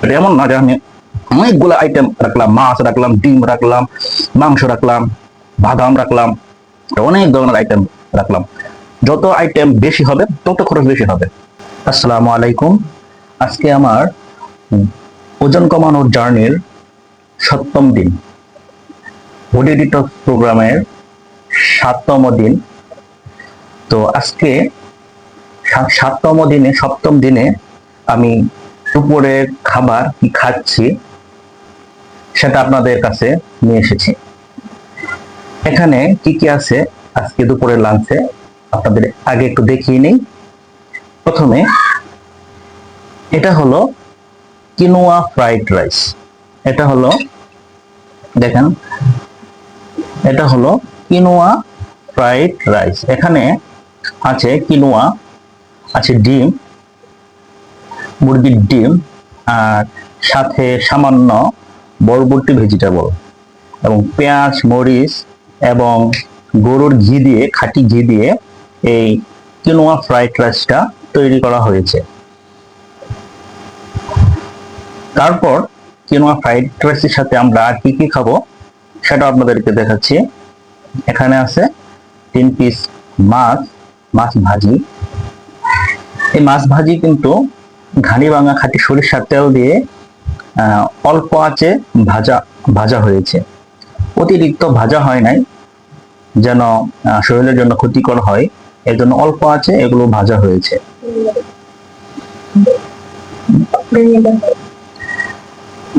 এটা এমন না যে আমি অনেকগুলো আইটেম রাখলাম, মাছ রাখলাম, ডিম রাখলাম, মাংস রাখলাম, বাদাম রাখলাম, অনেক ধরনের আইটেম রাখলাম। যত আইটেম বেশি হবে তত খরচ বেশি হবে। আসসালামু আলাইকুম। আজকে আমার ওজন কমানোর জার্নির 7ম দিন, বডি ডিটক্স প্রোগ্রামের 7তম দিন। তো আজকে 7তম দিনে, 7ম দিনে আমি দুপুরের খাবার কি খাচ্ছি সেটা আপনাদের কাছে নিয়ে এসেছি। এখানে কি কি আছে আজকে দুপুরের লাঞ্চে আপনাদের আগে একটু দেখিয়ে নেই। প্রথমে এটা হলো কিনোয়া ফ্রাইড রাইস। এটা হলো, দেখেন, এটা হলো কিনোয়া ফ্রাইড রাইস। এখানে আছে কিনোয়া, আছে ডিম, মুরগির ডিম, আর সাথে সামান্য বরবটি ভেজিটেবল, এবং পেঁয়াজ, মরিচ এবং গরুর ঘি দিয়ে, খাঁটি ঘি দিয়ে এই কিনোয়া ফ্রাইড রাইসটা তৈরি করা হয়েছে। তারপর কিনোয়া ফ্রাইড রাইসের সাথে আমরা আর কি কি খাবো সেটা আপনাদেরকে দেখাচ্ছি। এখানে আছে 3 পিস মাছ, মাছ ভাজি। এই মাছ ভাজি কিন্তু ঘানি ভাঙা খাঁটি সরিষার তেল দিয়ে অল্প আঁচে ভাজা হয়েছে। অতিরিক্ত ভাজা হয় নাই, যেন শরীরের জন্য ক্ষতিকর হয়, এর জন্য অল্প আঁচে এগুলো ভাজা হয়েছে।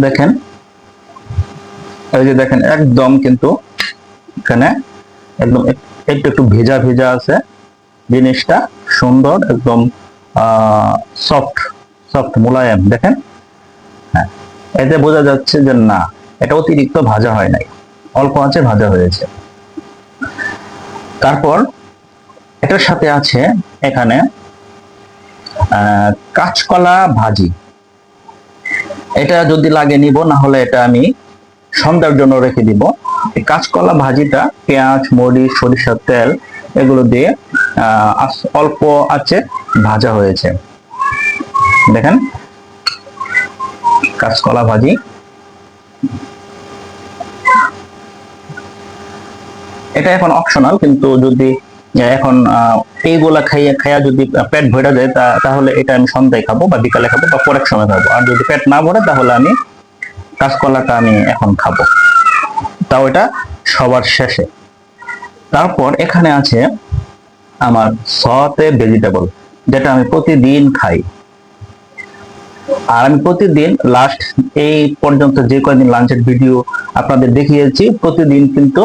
দেখেন, এই যে দেখেন, একদম কিন্তু এখানে একদম একটু একটু ভেজা ভেজা আছে, জিনিসটা সুন্দর, একদম সফট সফট মোলায়েম। দেখেন, হ্যাঁ, এতে বোঝা যাচ্ছে যে না, এটা অতিরিক্ত ভাজা হয় নাই, অল্প আঁচে ভাজা হয়েছে। তারপর এটার সাথে আছে এখানে কাঁচকলা ভাজি। এটা যদি লাগে নিব, না হলে এটা আমি সন্ধ্যার জন্য রেখে দিব। এই কাঁচকলা ভাজিটা পেঁয়াজ, মরিচ, সরিষার তেল এগুলো দিয়ে অল্প আঁচে ভাজা হয়েছে। দেখেন, কাঁচকলা ভাজি। এটা এখন অপশনাল, কিন্তু যদি এখন এইগুলা খাইয়া যদি পেট ভরে যায় তাহলে এটা আমি সন্ধ্যায় খাবো, বা বিকালে খাবো, বা পরের সময় খাবো। আর যদি পেট না ভরে তাহলে আমি কাঁচকলাটা আমি এখন খাবো, তাও এটা সবার শেষে। তারপর এখানে আছে আমার সতে ভেজিটেবল, যেটা আমি প্রতিদিন খাই। আর আমি প্রতিদিন লাস্ট এই পর্যন্ত যে কয়েকদিন লাঞ্চের ভিডিও আপনাদের দেখিয়েছি, প্রতিদিন কিন্তু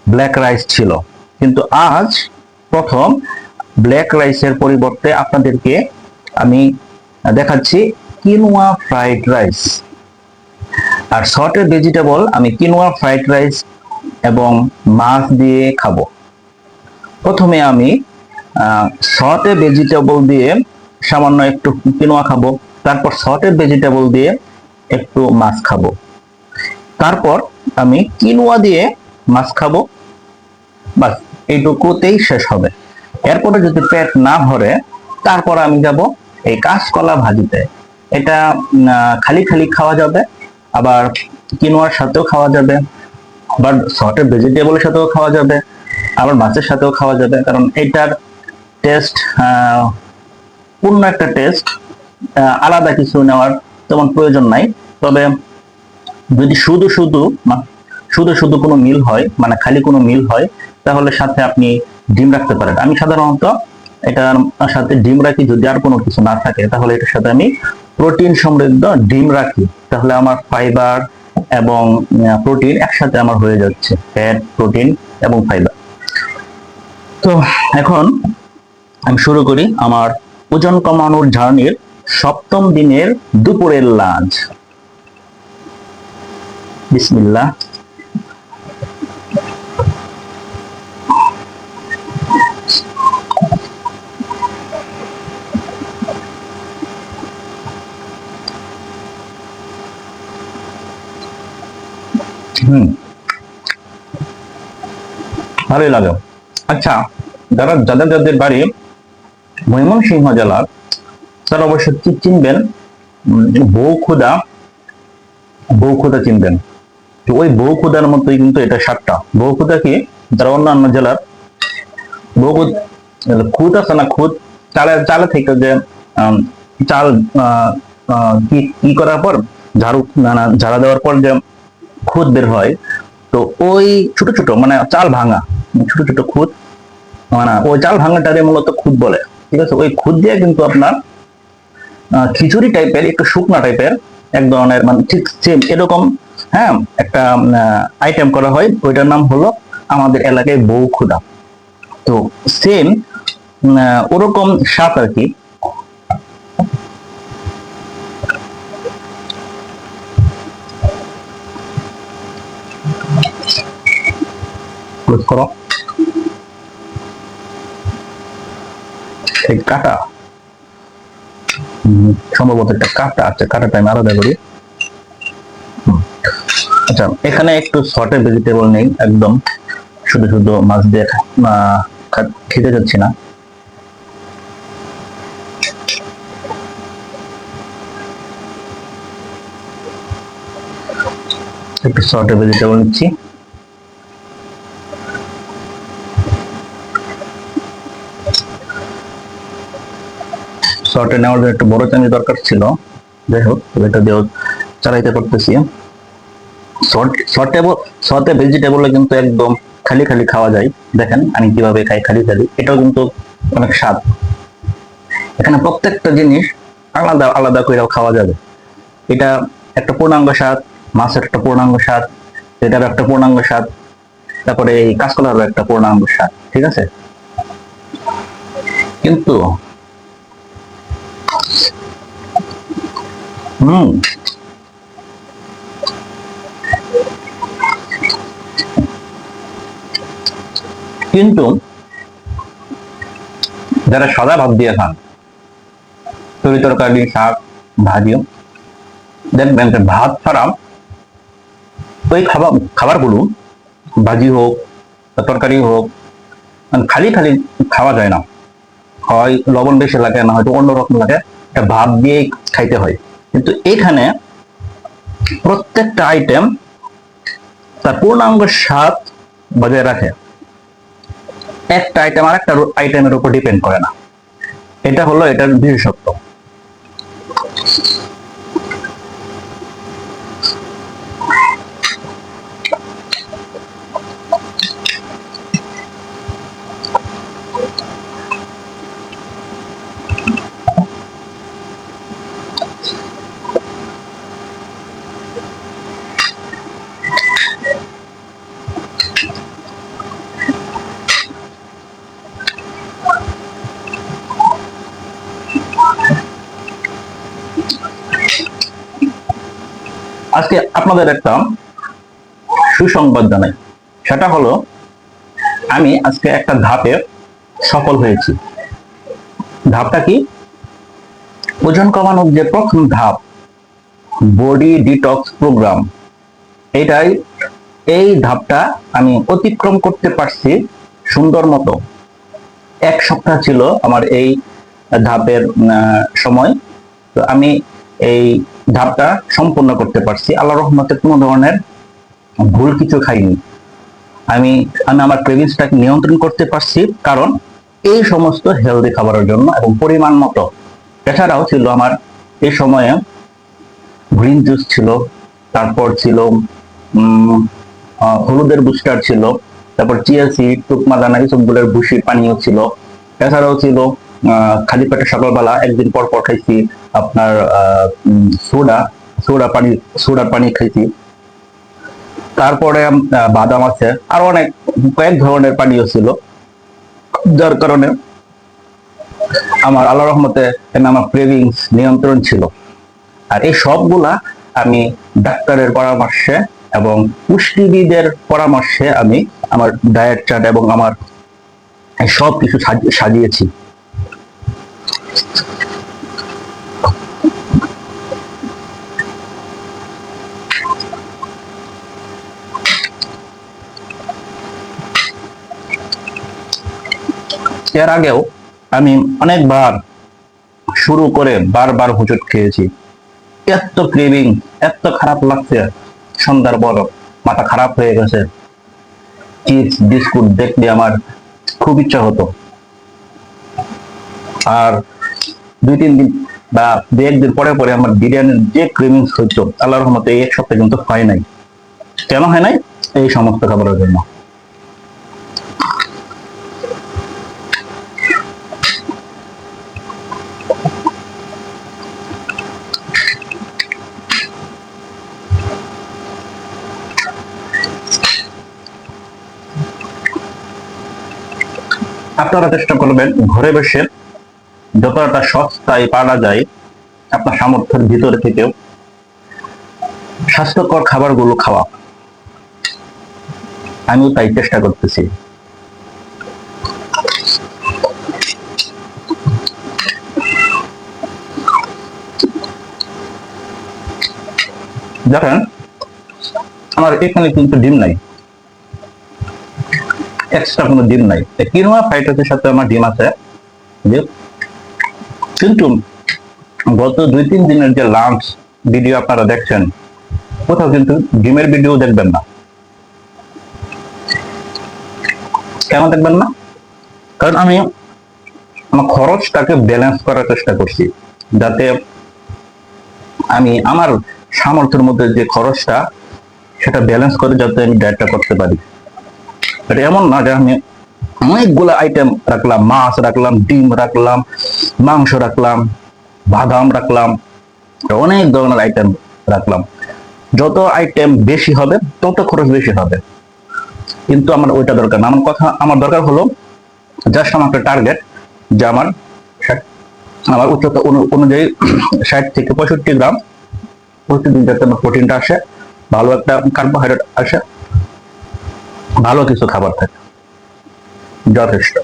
ব্ল্যাক রাইস ছিল, কিন্তু আজ প্রথম ব্ল্যাক রাইসের পরিবর্তে আপনাদেরকে আমি দেখাচ্ছি কিনোয়া ফ্রাইড রাইস। আর সটের ভেজিটেবল আমি কিনোয়া ফ্রাইড রাইস এবং মাছ দিয়ে খাবো। প্রথমে আমি সটের ভেজিটেবল দিয়ে সামান্য একটু কিনোয়া খাবো, তারপর সটের ভেজিটেবল দিয়ে একটু মাছ খাবো, তারপর আমি কিনোয়া দিয়ে মাছ খাবো, বাস এইটুকুতেই শেষ হবে। এরপরে যদি পেট না ভরে তারপর আমি যাব এই কাঁচকলা ভাজিতে। এটা খালি খালি খাওয়া যাবে, আবার কিনোয়ার সাথেও খাওয়া যাবে, আবার সটের ভেজিটেবলের সাথেও খাওয়া যাবে, আবার মাছের সাথেও খাওয়া যাবে। কারণ এটার টেস্ট পূর্ণ একটা টেস্ট, আলাদা কিছু নেওয়ার তেমন প্রয়োজন নাই। তবে যদি শুধু শুধু কোনো মিল হয়, মানে খালি কোনো মিল হয়, তাহলে সাথে আপনি ডিম রাখতে পারেন। আমি সাধারণত এটার সাথে ডিম রাখি, যদি আর কোনো কিছু না থাকে তাহলে এটার সাথে আমি প্রোটিন সমৃদ্ধ ডিম রাখি, তাহলে আমার ফাইবার এবং প্রোটিন একসাথে আমার হয়ে যাচ্ছে, ফ্যাট, প্রোটিন এবং ফাইবার। তো এখন আমি শুরু করি আমার ওজন কমানোর জার্নির 7ম দিনের দুপুরের লাঞ্চ। বিসমিল্লাহ। ভালোই লাগে। আচ্ছা, যাদের বাড়ি ময়মনসিংহ জেলার, তারা অবশ্যই চিনবেন বউ খুদা, বউ খুদা চিনবেন, তো ওই বউ খুদার মতোই কিন্তু এটা স্বাদটা। বউ খুদা কি, যারা অন্যান্য জেলার বউ খুদ আছে না, খুদ চালে চালে থেকে যে আম, চাল কি কি করার পর ঝাড়ু ঝাড়া দেওয়ার পর যে খুদ বের হয়, তো ওই ছোট ছোট মানে চাল ভাঙা ছোট ছোট খুদ, মানে ওই চাল ভাঙাটারে মূলত খুদ বলে। ঠিক আছে, ওই খুদ দিয়ে কিন্তু আপনার খিচুড়ি টাইপের, একটু শুকনা টাইপের এক ধরনের, মানে ঠিক সেম এরকম, হ্যাঁ, একটা আইটেম করা হয়, ওইটার নাম হলো আমাদের এলাকায় বউ খুদা। তো সেম ওরকম স্বাদ আর কি। করো এই কাটা, সম্ভবত একটা কাটা আছে, কাটাটা আমি আলাদা করি। আচ্ছা, এখানে একটু সর্টেড ভেজিটেবল নেই, একদম শুধু শুধু মাছ দিয়ে খেতে যাচ্ছি না। একটু সর্টেড ভেজিটেবল নিচ্ছি। সর্টে নেওয়ার জন্য একটু বড় চামচ দরকার ছিল, যাই হোক এটা দিয়েও চালাইতে পারতেছি। শর্টে ভেজিটেবল কিন্তু একদম খালি খালি খাওয়া যায়। দেখেন আমি কিভাবে খাই খালি খালি, এটাও কিন্তু অনেক স্বাদ। এখানে প্রত্যেকটা জিনিস আলাদা আলাদা করে খাওয়া যাবে। এটা একটা পূর্ণাঙ্গ স্বাদ, মাছের একটা পূর্ণাঙ্গ স্বাদ, এটার একটা পূর্ণাঙ্গ স্বাদ, তারপরে এই কাঁচকলারও একটা পূর্ণাঙ্গ স্বাদ। ঠিক আছে, কিন্তু হম কিন্তু যারা সাদা ভাত দিয়ে খান, তরি তরকারি শাক ভাজি, দেখবেন যে ভাত ছাড়া ওই খাবারগুলো, ভাজি হোক তরকারি হোক, মানে খালি খালি খাওয়া যায় না, হয় লবণ বেশি লাগে, না হয়তো অন্যরকম লাগে, এটা ভাত দিয়েই খাইতে হয়। কিন্তু এখানে প্রত্যেকটা আইটেম তার পূর্ণাঙ্গ স্বাদ বজায় রাখে, একটা আইটেম আর একটা আইটেমের উপর ডিপেন্ড করে না। এটা হলো এটার বিশেষত্ব। আজকে আপনাদের একটা সুসংবাদ জানাই, সেটা হলো আমি আজকে একটা ধাপে সফল হয়েছি। ধাপটা কি? ওজন কমানোর যে প্রথম ধাপ, বডি ডিটক্স প্রোগ্রাম, এটাই, এই ধাপটা আমি অতিক্রম করতে পারছি সুন্দর মতো। 1 সপ্তাহ ছিল আমার এই ধাপের সময়, তো আমি এই ধাপটা সম্পূর্ণ করতে পারছি আল্লাহর রহমতে। কোনো ধরনের ভুল কিছু খাইনি আমি। আমি আমার ক্রেভিংসটাকে নিয়ন্ত্রণ করতে পারছি, কারণ এই সমস্ত হেলদি খাবারের জন্য এবং পরিমাণ মতো। এছাড়াও ছিল আমার এই সময়ে গ্রিন জুস ছিল, তারপর ছিল হলুদের বুস্টার ছিল, তারপর চিয়া সিড, টুকমাদানা, এইসবগুলোর ভুসি পানীয় ছিল। এছাড়াও ছিল খালি পেটে সকালবেলা একদিন পর পর খাইছি আপনার সোডা, সোডার পানি খাইছি। তারপরে বাদাম আছে, আরো অনেক কয়েক ধরনের পানীয় ছিল, যার কারণে আমার আল্লাহ রহমতে আমার ক্রেভিংস নিয়ন্ত্রণ ছিল। আর এই সবগুলা আমি ডাক্তারের পরামর্শে এবং পুষ্টিবিদের পরামর্শে আমি আমার ডায়েট চার্ট এবং আমার সব কিছু সাজিয়েছি। এর আগেও আমি অনেকবার শুরু করে বারবার হোঁচট খেয়েছি, এত ক্রেভিং, এত খারাপ লাগছে, সন্ধ্যার পর মাথা খারাপ হয়ে গেছে, চিপস বিস্কুট দেখলে আমার খুব ইচ্ছা হতো। আর 2-3 দিন বা 1 দিন পরে পরে আমার বিরিয়ানির যে ক্রেভিংস হইতো, আল্লাহর রহমতে এই 1 সপ্তাহ কিন্তু হয় নাই। কেন হয় নাই? এই সমস্ত খাবারের জন্য। আপনারা চেষ্টা করবেন ঘরে বসে যতটা সস্তায় পারা যায় আপনার সামর্থ্যের ভিতরে থেকেও স্বাস্থ্যকর খাবারগুলো খাওয়া। আমিও তাই চেষ্টা করতেছি। দেখেন, আমার এখানে কিন্তু ডিম নাই, এক্সট্রা কোনো ডিম নাই। কিনোয়া ফ্রাইড রাইসের সাথে আমার ডিম আছে, কিন্তু গত 2-3 দিনের যে লাঞ্চ ভিডিও আপনারা দেখছেন, কোথাও কিন্তু ডিমের ভিডিও দেখবেন না। কেন দেখবেন না? কারণ আমি আমার খরচটাকে ব্যালেন্স করার চেষ্টা করছি, যাতে আমি আমার সামর্থ্যের মধ্যে যে খরচটা সেটা ব্যালেন্স করে যাতে আমি ডায়েটটা করতে পারি। এটা এমন না যে আমি অনেকগুলো আইটেম রাখলাম, মাছ রাখলাম, ডিম রাখলাম, মাংস রাখলাম, বাদাম রাখলাম, অনেক ধরনের আইটেম রাখলাম। যত আইটেম বেশি হবে তত খরচ বেশি হবে, কিন্তু আমার ওইটা দরকার না। আমার দরকার হলো জাস্ট আমার একটা টার্গেট, যে আমার উচ্চতা অনুযায়ী 60 থেকে 65 গ্রাম প্রতিদিন যাতে আমার প্রোটিনটা আসে, ভালো একটা কার্বোহাইড্রেট আসে, ভালো কিছু খাবার থাকে, যথেষ্ট।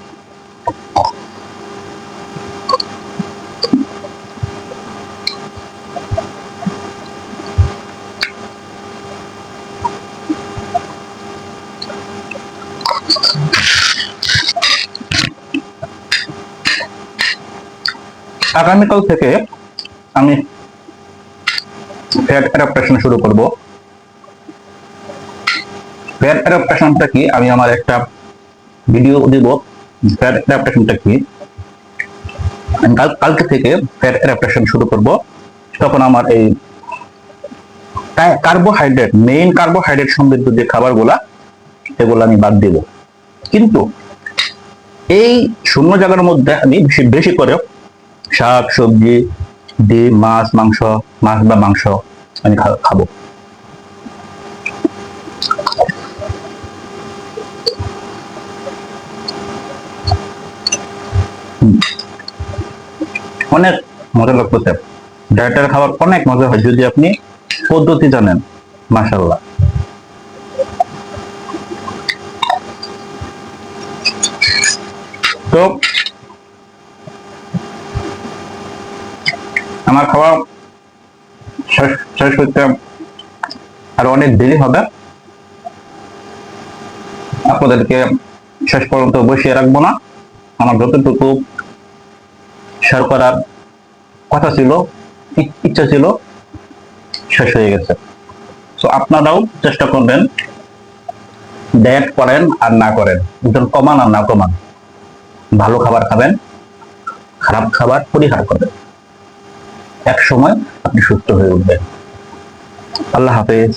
আগামীকাল থেকে আমি ফ্যাট অ্যাডাপ্টেশন শুরু করব। ফ্যাট অ্যাডাপ্টেশনটা কি আমি আমার একটা ভিডিও দিব। ফ্যাট অ্যাডাপ্টেশনটা কি আমি কালকে থেকে ফ্যাট অ্যাডাপ্টেশন শুরু করব। তখন আমার এই কার্বোহাইড্রেট, মেইন কার্বোহাইড্রেট সমৃদ্ধ যে খাবারগুলা, এগুলো আমি বাদ দিব। কিন্তু এই শূন্য জায়গার মধ্যে আমি বেশি করে শাক সবজি, ডিম, মাছ, মাংস, মাছ বা মাংস আমি খাবো। অনেক মজা লাগতেছে। ডায়েটের খাবার অনেক মজা হয় যদি আপনি পদ্ধতি জানেন। মাশাআল্লাহ। তো আমার খাওয়া শেষ করতে আরো অনেক দেরি হবে। আপনাদেরকে শেষ পর্যন্ত বসিয়ে রাখবো না। আমার যতটুকু শেয়ার করার কথা ছিল, ইচ্ছা ছিল, শেষ হয়ে গেছে। তো আপনারাও চেষ্টা করবেন, ডায়েট করেন আর না করেন, ওজন কমান আর না কমান, ভালো খাবার খাবেন, খারাপ খাবার পরিহার করবেন। এক সময় আপনি সুস্থ হয়ে উঠবেন। আল্লাহ হাফেজ।